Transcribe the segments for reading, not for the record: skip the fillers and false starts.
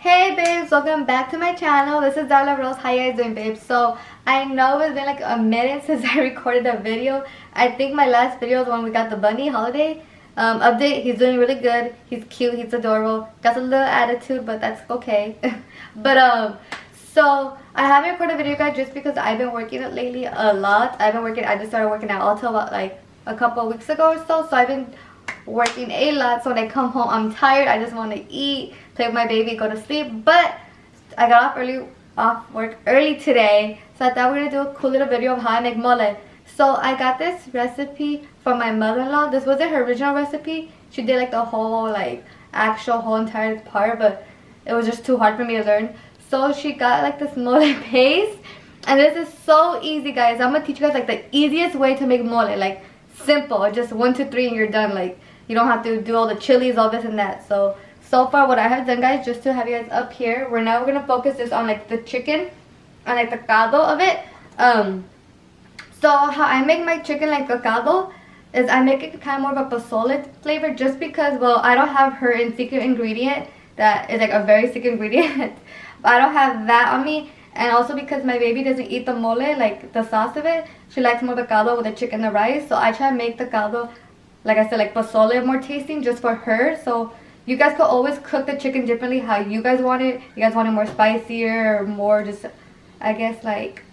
Hey babes, welcome back to my channel. This is Darla Rose. How you guys doing, babes? So I know it's been like a minute since I recorded a video. I think my last video was when we got the bunny holiday update. He's doing really good. He's cute. He's adorable. Got a little attitude, but that's okay. But so I haven't recorded a video, guys, just because I've been working it lately a lot. I just started working out also about like a couple of weeks ago or so. So I've been working a lot. So when I come home, I'm tired. I just want to eat, play with my baby, go to sleep. But I got off work early today, so I thought we were gonna do a cool little video of how I make mole. So I got this recipe from my mother-in-law. This wasn't her original recipe. She did like the whole whole entire part, but it was just too hard for me to learn. So she got like this mole paste, and this is so easy, guys. I'm gonna teach you guys like the easiest way to make mole, like simple, just 1 2 3 and you're done. Like you don't have to do all the chilies, all this and that. So far what I have done, guys, just to have you guys up here, we're gonna focus just on like the chicken and like the caldo of it. So how I make my chicken like the caldo is I make it kind of more of a pozole flavor, just because, well, I don't have her secret ingredient that is like a very secret ingredient. But I don't have that on me, and also because my baby doesn't eat the mole, like the sauce of it. She likes more the caldo with the chicken and the rice. So I try to make the caldo, like I said, like pozole more tasting just for her. So you guys could always cook the chicken differently how you guys want it. You guys want it more spicier or more just, I guess, like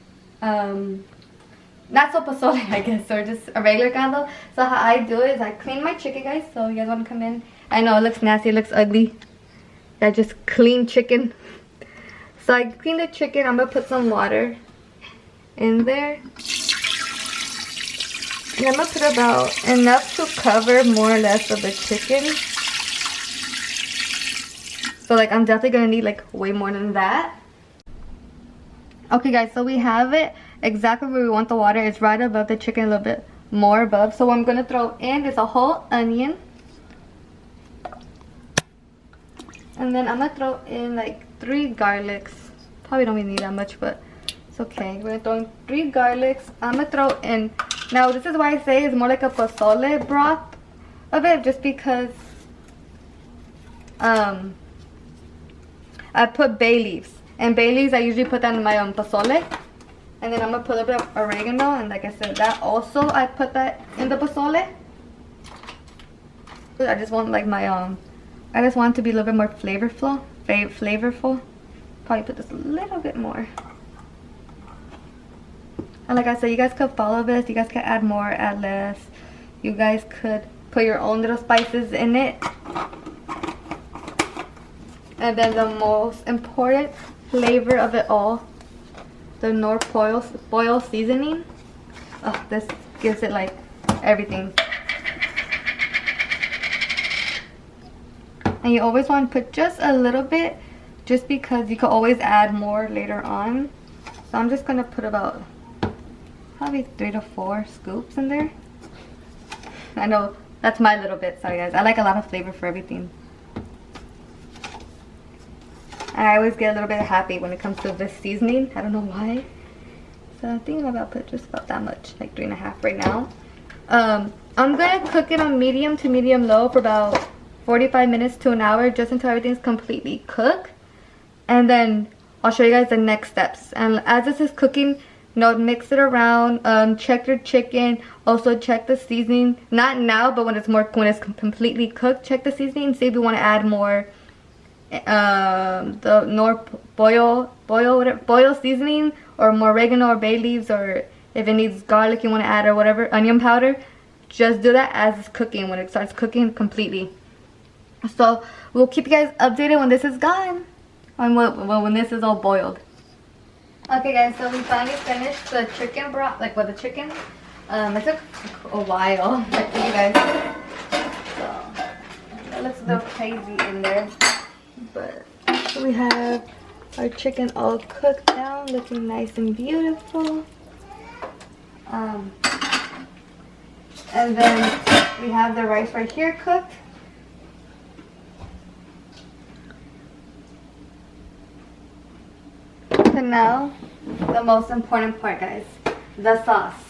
not so pozole, I guess, or just a regular caldo. So how I do it is I clean my chicken, guys. So you guys want to come in? I know it looks nasty, it looks ugly. I just clean chicken. So I clean the chicken. I'm gonna put some water in there, and I'm gonna put about enough to cover more or less of the chicken. So like I'm definitely gonna need like way more than that. Okay, guys, so we have it exactly where we want the water. It's right above the chicken, a little bit more above. So what I'm gonna throw in is a whole onion, and then I'm gonna throw in like 3 garlics. Probably don't even need that much, but it's okay. We're gonna throw in 3 garlics. I'm gonna throw in, now this is why I say it's more like a pozole broth of it, just because I put bay leaves, and bay leaves I usually put that in my pozole. And then I'm gonna put a bit of oregano, and like I said, that also I put that in the pozole. I just want like my I just want it to be a little bit more flavorful. Probably put this a little bit more. And like I said, you guys could follow this. You guys can add more, add less. You guys could put your own little spices in it. And then the most important flavor of it all, the North Boil seasoning. Oh, this gives it like everything. And you always want to put just a little bit, just because you can always add more later on. So I'm just gonna put about probably 3 to 4 scoops in there. I know that's my little bit, sorry guys. I like a lot of flavor for everything. And I always get a little bit happy when it comes to this seasoning. I don't know why. So I think I'm about to put just about that much, like 3.5 right now. I'm gonna cook it on medium to medium low for about 45 minutes to an hour, just until everything's completely cooked. And then I'll show you guys the next steps. And as this is cooking, mix it around, check your chicken, also check the seasoning. Not now, but when it's completely cooked, check the seasoning and see if you want to add more the North boil seasoning, or more oregano or bay leaves, or if it needs garlic you want to add, or whatever, onion powder. Just do that as it's cooking, when it starts cooking completely. So we'll keep you guys updated when this is gone, when this is all boiled. Okay guys, so we finally finished the chicken broth, like with the chicken. It took a while, like for you guys. So it looks a little crazy in there, but we have our chicken all cooked down, looking nice and beautiful. And then we have the rice right here cooked. So now, the most important part, guys, the sauce.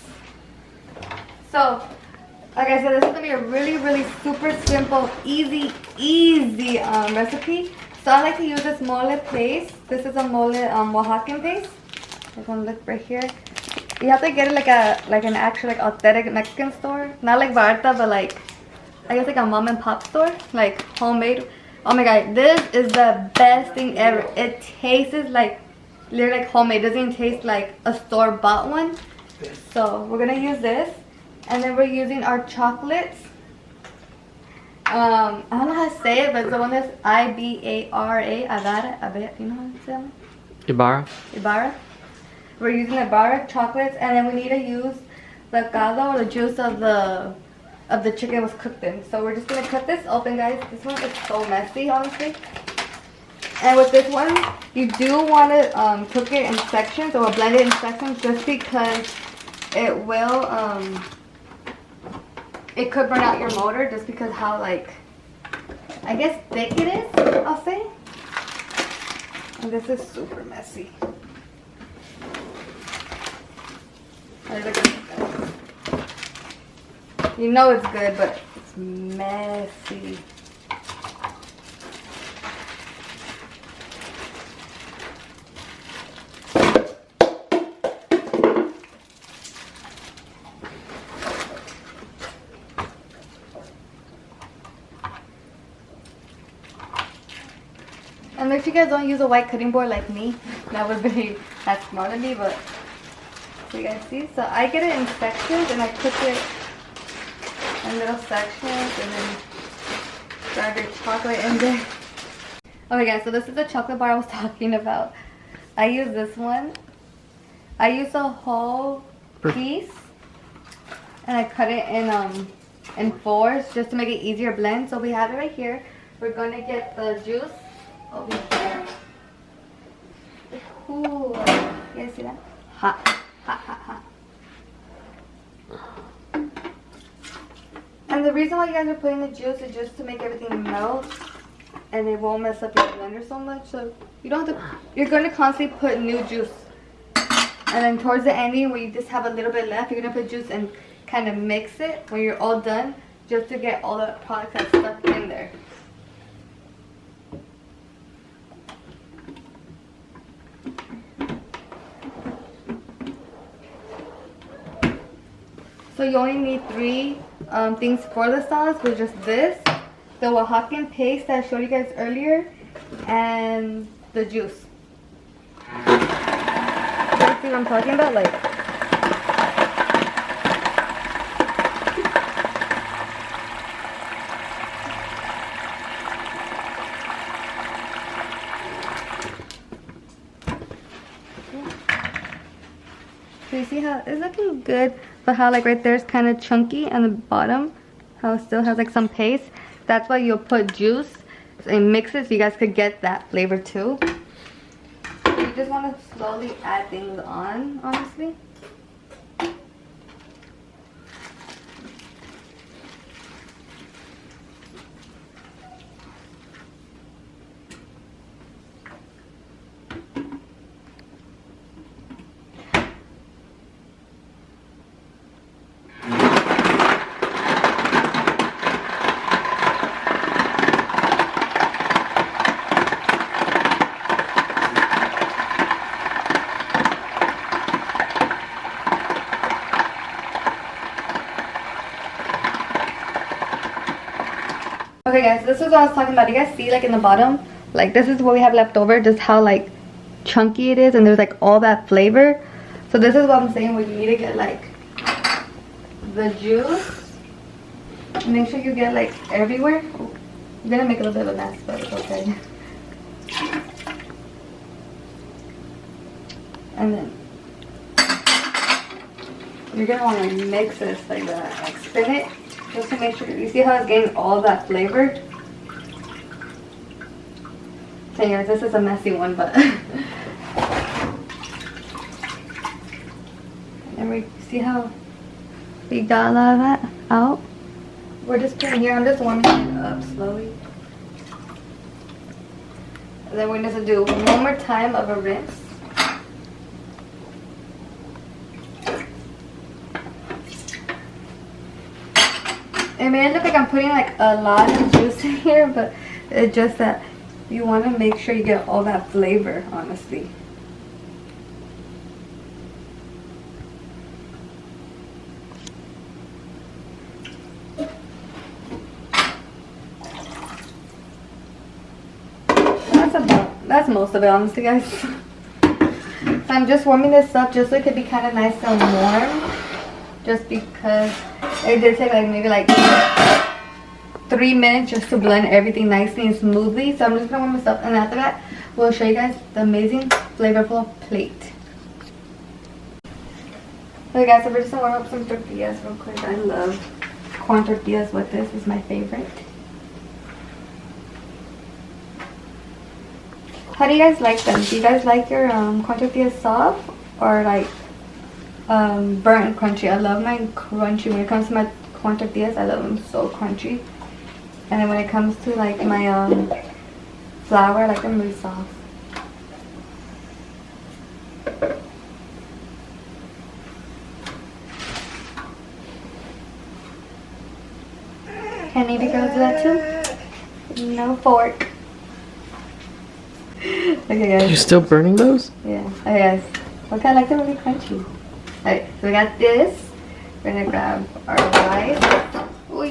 So Like I said, this is going to be a really super simple, easy recipe. So I like to use this mole paste. This is a mole Oaxacan paste. I'm gonna look right here. You have to get it like an actual like authentic Mexican store, not like Barta, but like I guess like a mom and pop store, like homemade. Oh my god, this is the best thing ever. It tastes like literally like homemade. It doesn't even taste like a store bought one. So we're gonna use this, and then we're using our chocolates. I don't know how to say it, but it's the one that's Ibara. Abara, you know how to say it? Ibarra. Ibarra. We're using Ibarra chocolates, and then we need to use the caldo or the juice of the chicken it was cooked in. So we're just gonna cut this open, guys. This one is so messy, honestly. And with this one, you do want to cook it in sections or blend it in sections, just because it will it could burn out your motor, just because how like I guess thick it is, I'll say. And this is super messy. You know it's good, but it's messy. And make sure you guys don't use a white cutting board like me. That would be that smart of me, but so you guys see. So I get it in sections, and I cook it in little sections, and then grab your chocolate in there. Okay, guys. So this is the chocolate bar I was talking about. I use this one. I use a whole piece, and I cut it in fours just to make it easier blend. So we have it right here. We're gonna get the juice over here. Ooh, you guys see that? Hot, hot, hot, hot. And the reason why you guys are putting the juice is just to make everything melt, and it won't mess up your blender so much. So you don't have to. You're going to constantly put new juice, and then towards the ending, where you just have a little bit left, you're gonna put juice and kind of mix it when you're all done, just to get all the product that's stuck in there. So you only need 3 things for the sauce, which is this, the Oaxacan paste that I showed you guys earlier, and the juice. You guys see what I'm talking about? Like, so you see how it's looking good, but how like right there is kind of chunky, and the bottom, how it still has like some paste. That's why you'll put juice and mix it so you guys could get that flavor too. So you just want to slowly add things on, honestly. Okay guys, this is what I was talking about. You guys see like in the bottom, like this is what we have left over, just how like chunky it is, and there's like all that flavor. So this is what I'm saying, where you need to get like the juice. Make sure you get like everywhere. You're gonna make a little bit of a mess, but it's okay. And then you're gonna want to mix this like that, like spin it. Just to make sure, you see how it's getting all that flavor? So guys, this is a messy one, but and we see how we got a lot of that out. We're just putting here, I'm just warming it up slowly. And then we're gonna do one more time of a rinse. It may look like I'm putting like a lot of juice in here, but it's just that You want to make sure you get all that flavor, honestly. That's most of it, honestly, guys. So I'm just warming this up just so it could be kind of nice and warm. Just because it did take like maybe like 3 minutes just to blend everything nicely and smoothly. So I'm just gonna warm this up, and after that we'll show you guys the amazing flavorful plate. Okay guys, so we're just gonna warm up some tortillas real quick. I love corn tortillas with this. It's my favorite. How do you guys like them? Do you guys like your corn tortillas soft or like burnt and crunchy? I love mine crunchy. When it comes to my corn tortillas, I love them so crunchy. And then when it comes to like my flour, I like them really soft. Can any girls do that too? No fork. Okay guys. You're still burning those? Yeah. Okay guys. Look, I like them really crunchy. Alright, so we got this. We're gonna grab our rice. Ooh. I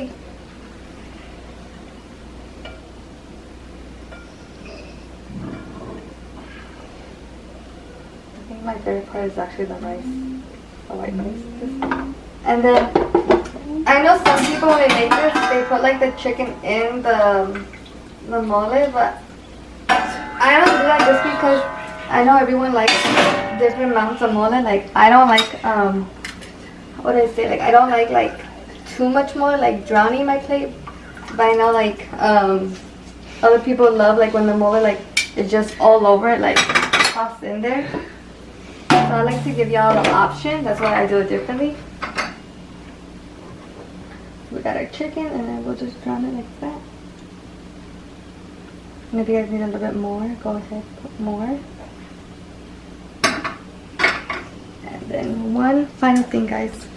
think my favorite part is actually the rice. The white rice. And then I know some people when they make this, they put like the chicken in the mole, but I don't do that just because I know everyone likes different amounts of mole. Like I don't like what do I say? Like I don't like too much mole, like drowning my plate. But I know like other people love like when the mole like it's just all over, like tossed in there. So I like to give y'all an option. That's why I do it differently. We got our chicken, and then we'll just drown it like that. And if you guys need a little bit more, go ahead, put more. And then one final thing, guys.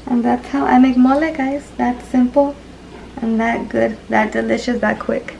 And that's how I make mole, guys. That simple and that good, that delicious, that quick.